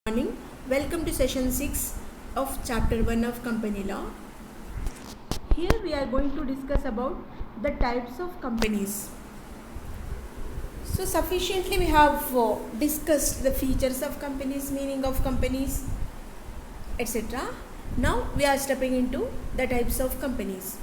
Morning. Welcome to session 6 of chapter 1 of company law. Here we are going to discuss about the types of companies. So sufficiently we have discussed the features of companies, meaning of companies, etc. Now we are stepping into the types of companies.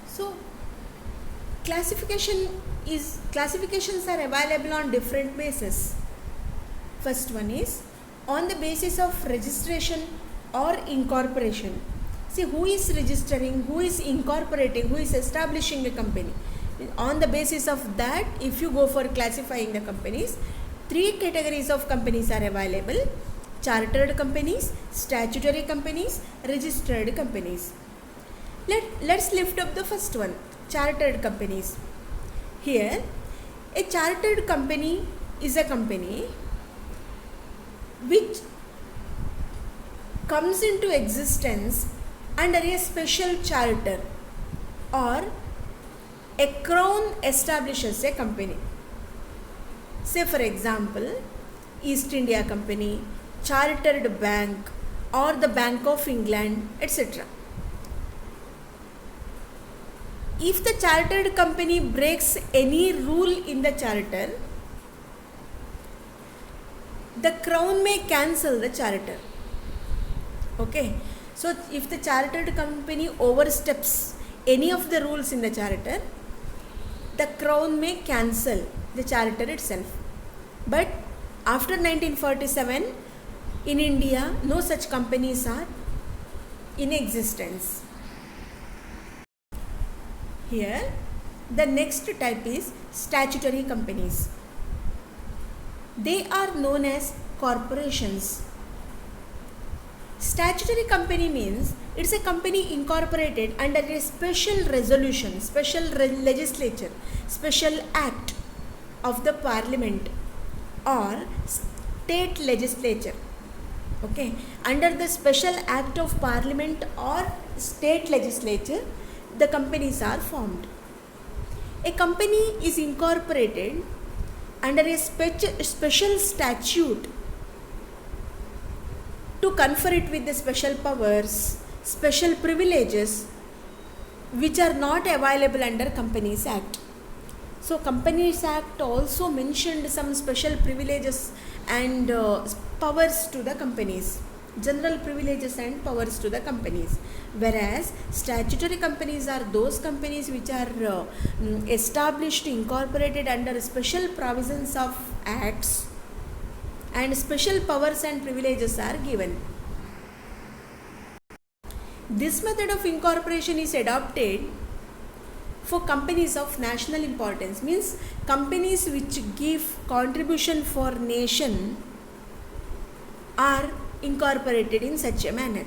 So classifications are available on different bases. First one is on the basis of registration or incorporation. See, who is registering, who is incorporating, who is establishing a company. On the basis of that, if you go for classifying the companies, three categories of companies are available: chartered companies, statutory companies, registered companies. Let's lift up the first one, chartered companies. Here, a chartered company is a company which comes into existence under a special charter, or a crown establishes a company. Say for example, East India Company, Chartered Bank, or the Bank of England, etc. If the chartered company breaks any rule in the charter, the crown may cancel the charter. Okay, so if the chartered company oversteps any of the rules in the charter, the crown may cancel the charter itself. But after 1947, in India, no such companies are in existence. Here, the next type is statutory companies. They are known as corporations. Statutory company means it's a company incorporated under a special resolution, special legislature, special act of the parliament or state legislature. Okay, under the special act of parliament or state legislature, the companies are formed. A company is incorporated under a special statute to confer it with the special powers, special privileges which are not available under Companies Act. So Companies Act also mentioned some special privileges and powers to the companies, general privileges and powers to the companies, whereas statutory companies are those companies which are established, incorporated under special provisions of acts, and special powers and privileges are given. This method of incorporation is adopted for companies of national importance, means companies which give contribution for nation are incorporated in such a manner.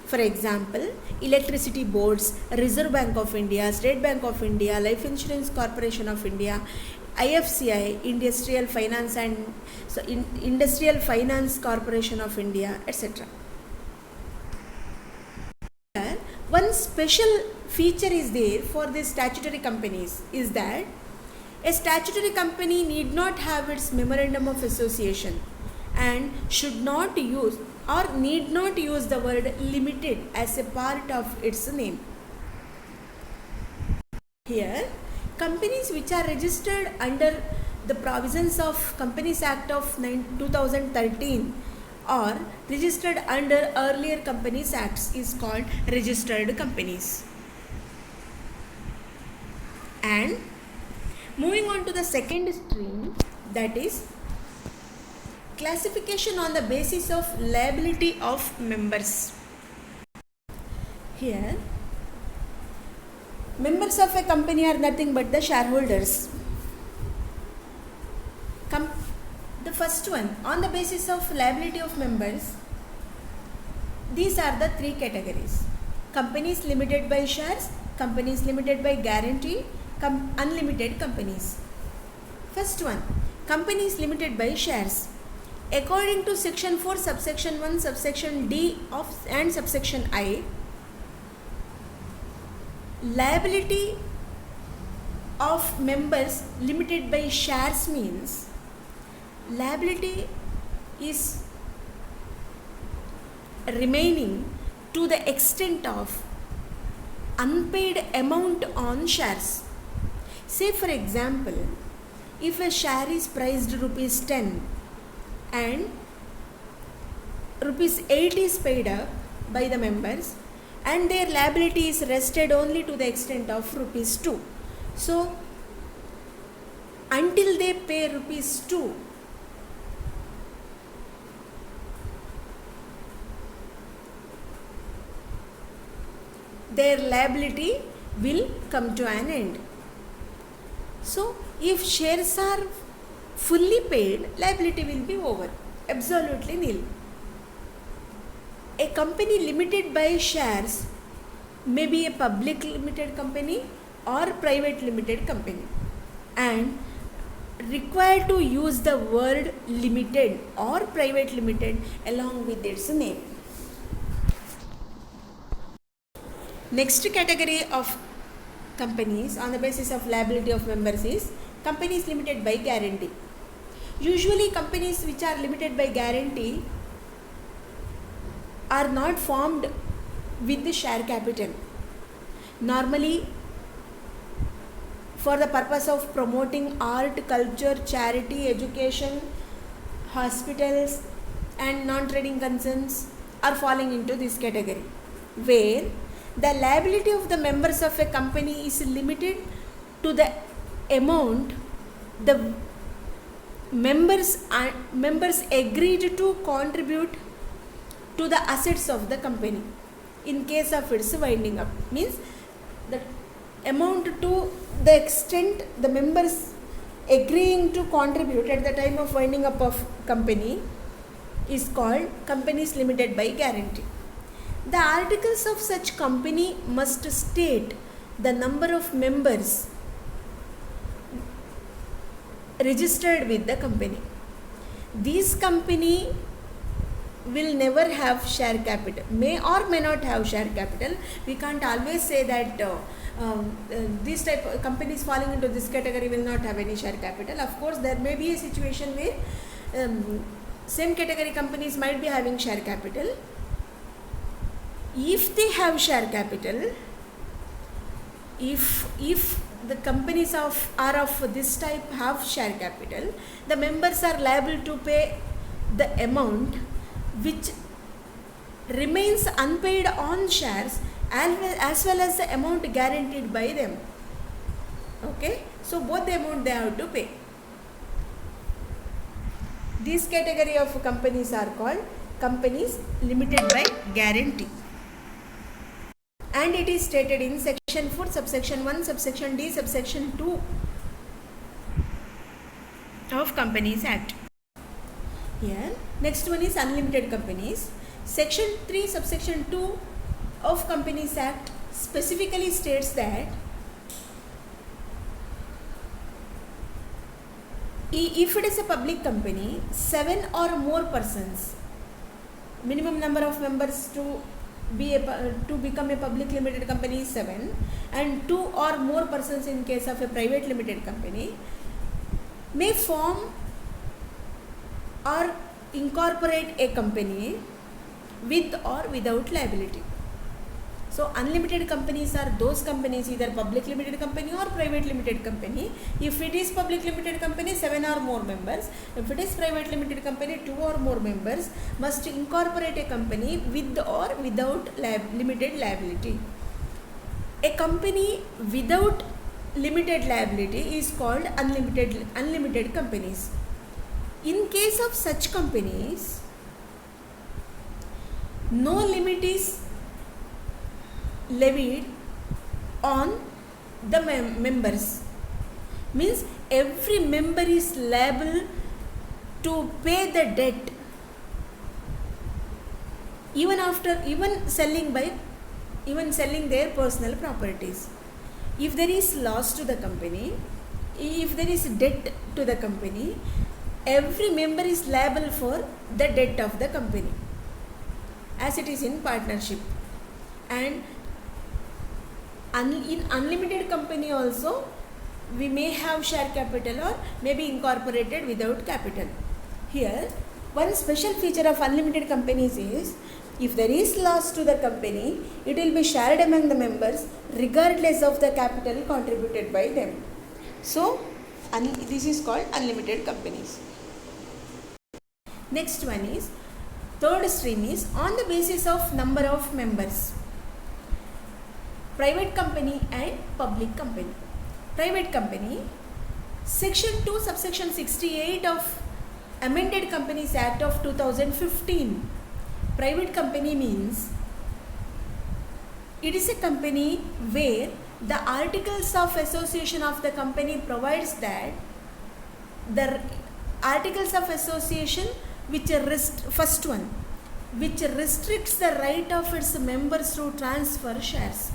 For example, electricity boards, Reserve Bank of India, State Bank of India, Life Insurance Corporation of India, IFCI, Industrial Finance Corporation of India, etc. One special feature is there for these statutory companies is that a statutory company need not have its memorandum of association and should not use or need not use the word limited as a part of its name. Here, companies which are registered under the provisions of Companies Act of 2013 or registered under earlier Companies Acts is called registered companies. And moving on to the second stream, that is classification on the basis of liability of members. Here, members of a company are nothing but the shareholders. The first one, on the basis of liability of members, these are the three categories: companies limited by shares, companies limited by guarantee, unlimited companies. First one, companies limited by shares. According to section 4 subsection 1 subsection D and subsection I, liability of members limited by shares means liability is remaining to the extent of unpaid amount on shares. Say for example, if a share is priced rupees 10 and rupees 8 is paid up by the members and their liability is rested only to the extent of rupees 2. So until they pay rupees 2, their liability will come to an end. So if shares are fully paid, liability will be over, absolutely nil. A company limited by shares may be a public limited company or private limited company and required to use the word limited or private limited along with its name. Next category of companies on the basis of liability of members is companies limited by guarantee. Usually companies which are limited by guarantee are not formed with the share capital. Normally for the purpose of promoting art, culture, charity, education, hospitals and non-trading concerns are falling into this category, where the liability of the members of a company is limited to the amount the members agreed to contribute to the assets of the company in case of its winding up. Means the amount to the extent the members agreeing to contribute at the time of winding up of company is called companies limited by guarantee. The articles of such company must state the number of members registered with the company. This company will never have share capital, may or may not have share capital. We can't always say that these type of companies falling into this category will not have any share capital. Of course there may be a situation where same category companies might be having share capital. If they have share capital, if the companies are of this type have share capital, the members are liable to pay the amount which remains unpaid on shares as well as the amount guaranteed by them. Okay, so both the amount they have to pay. This category of companies are called companies limited by guarantee, and it is stated in section 4 subsection 1 subsection D subsection 2 of Companies Act. Here next one is unlimited companies. Section 3 subsection 2 of Companies Act specifically states that if it is a public company, 7 or more persons, minimum number of members to become a public limited company is 7, and 2 or more persons in case of a private limited company, may form or incorporate a company with or without liability. So unlimited companies are those companies, either public limited company or private limited company. If it is public limited company, 7 or more members. If it is private limited company, 2 or more members must incorporate a company with or without limited liability. A company without limited liability is called unlimited companies. In case of such companies, no limit is levied on the members. Means every member is liable to pay the debt even selling their personal properties. If there is loss to the company, if there is debt to the company, every member is liable for the debt of the company, as it is in partnership. And in unlimited company also, we may have share capital or may be incorporated without capital. Here One special feature of unlimited companies is if there is loss to the company, it will be shared among the members regardless of the capital contributed by them. So, this is called unlimited companies. Next one is, third stream is on the basis of number of members. Private company and public company. Private company, section 2 subsection 68 of Amended Companies Act of 2015. Private company means it is a company where the articles of association of the company provides that the articles of association which restricts the right of its members to transfer shares.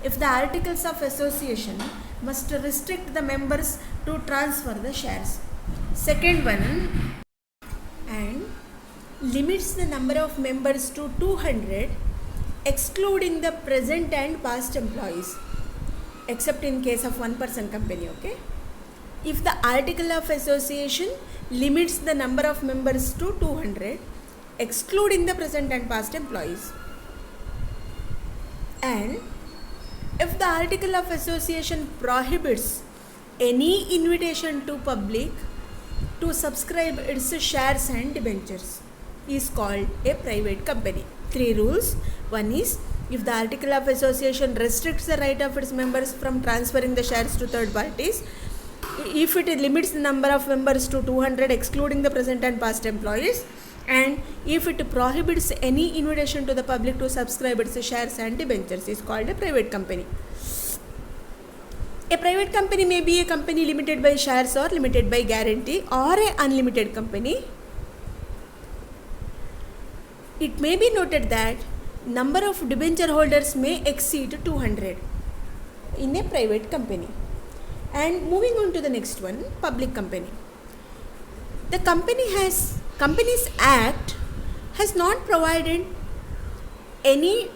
If the articles of association must restrict the members to transfer the shares. Second one, and limits the number of members to 200 excluding the present and past employees, except in case of one person company, okay? If the article of association limits the number of members to 200 excluding the present and past employees, and if the article of association prohibits any invitation to public to subscribe its shares and debentures, is called a private company. 3 rules. One is, if the article of association restricts the right of its members from transferring the shares to third parties, if it limits the number of members to 200 excluding the present and past employees, and if it prohibits any invitation to the public to subscribe its shares and debentures, is called a private company. A private company may be a company limited by shares or limited by guarantee, or a unlimited company. It may be noted that number of debenture holders may exceed 200 in a private company. And moving on to the next one, public company. The Companies Act has not provided any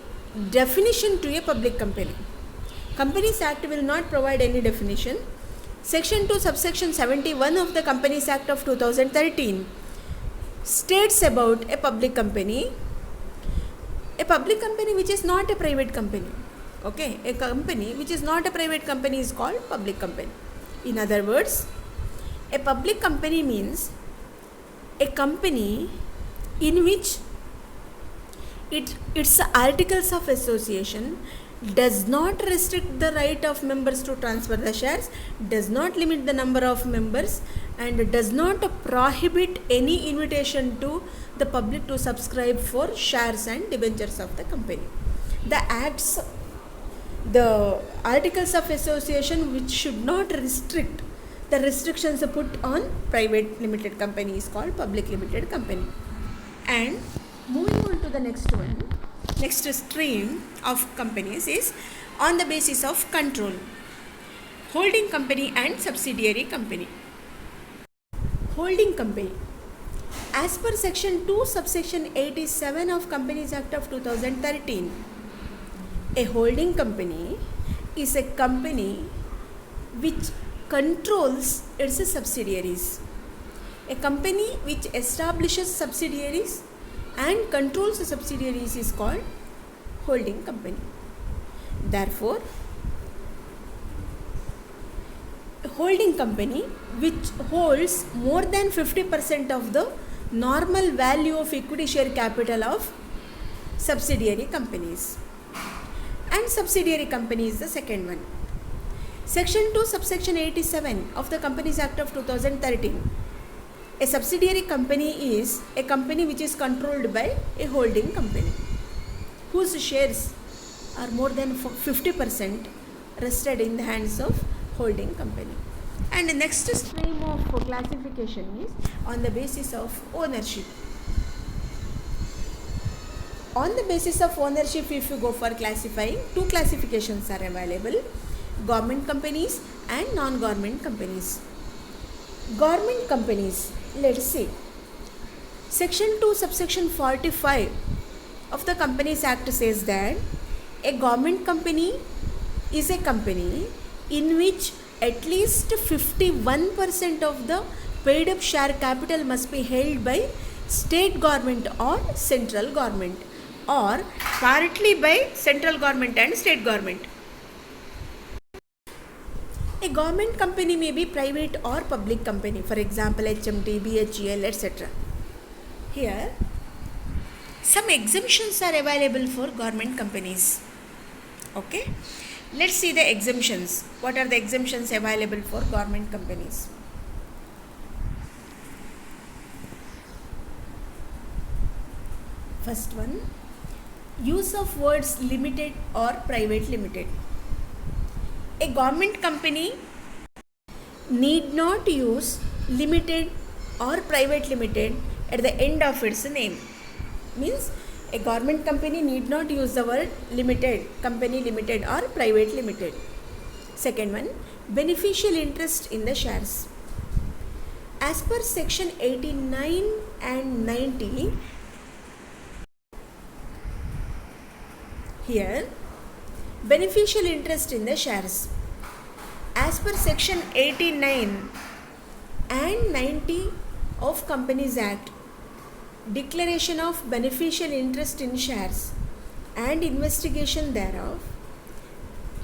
definition to a public company. Companies Act will not provide any definition. Section 2 subsection 71 of the Companies Act of 2013 states about a public company which is not a private company. Okay, a company which is not a private company is called public company. In other words, a public company means a company in which its articles of association does not restrict the right of members to transfer the shares, does not limit the number of members, and does not prohibit any invitation to the public to subscribe for shares and debentures of the company. The articles of association which should not restrict the restrictions put on private limited company is called public limited company. And moving on to the next one, next stream of companies is on the basis of control. Holding company and subsidiary company. Holding company. As per section 2 subsection 87 of Companies Act of 2013, a holding company is a company which controls its subsidiaries. A company which establishes subsidiaries and controls the subsidiaries is called holding company. Therefore, a holding company which holds more than 50% of the normal value of equity share capital of subsidiary companies. And subsidiary company is the second one. Section 2 subsection 87 of the Companies Act of 2013. A subsidiary company is a company which is controlled by a holding company whose shares are more than 50% rested in the hands of holding company. And the next stream of classification is on the basis of ownership. On the basis of ownership, if you go for classifying, 2 classifications are available: government companies and non-government companies. Government companies, let's see. Section 2 subsection 45 of the Companies Act says that a government company is a company in which at least 51% of the paid up share capital must be held by state government or central government, or partly by central government and state government. A government company may be private or public company, for example HMT, BHEL, etc. Here some exemptions are available for government companies. Okay, let's see the exemptions. What are the exemptions available for government companies? First one, use of words limited or private limited. A government company need not use limited or private limited at the end of its name. Means a government company need not use the word limited, company limited or private limited. Second one, beneficial interest in the shares. As per section 89 and 90, here beneficial interest in the shares. As per section 89 and 90 of Companies Act, declaration of beneficial interest in shares and investigation thereof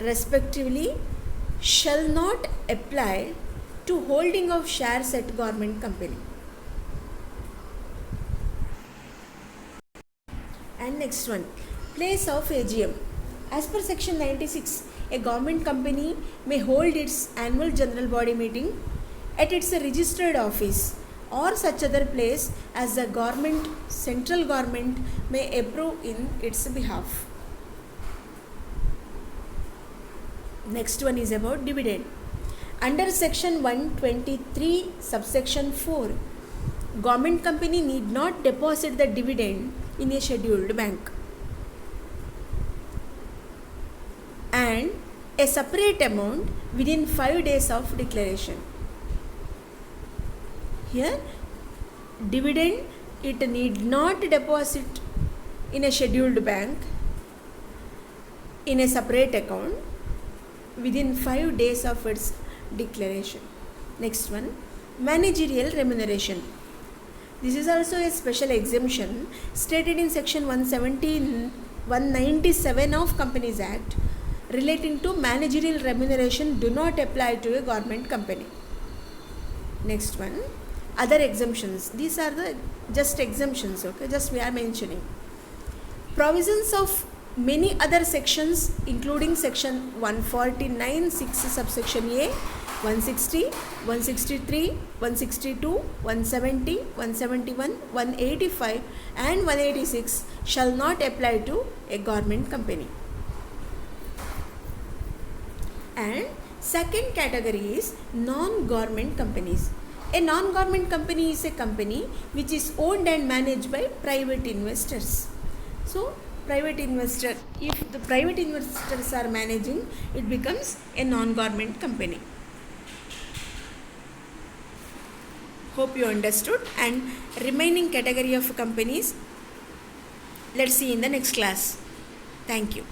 respectively shall not apply to holding of shares at government company. And next one, place of AGM. As per section 96, a government company may hold its annual general body meeting at its registered office or such other place as the government, central government may approve in its behalf. Next one is about dividend. Under section 123 subsection 4, government company need not deposit the dividend in a scheduled bank, and a separate amount within 5 days of declaration. Here dividend it need not deposit in a scheduled bank in a separate account within 5 days of its declaration. Next one, managerial remuneration. This is also a special exemption stated in section 197 of Companies Act relating to managerial remuneration do not apply to a government company. Next one, other exemptions. These are the just exemptions, okay, just we are mentioning. Provisions of many other sections including section 149(6) subsection A, 160, 163, 162, 170, 171, 185 and 186 shall not apply to a government company. And second category is non-government companies. A non-government company is a company which is owned and managed by private investors. So private investor, if the private investors are managing, it becomes a non-government company. Hope you understood. And remaining category of companies, let's see in the next class. Thank you.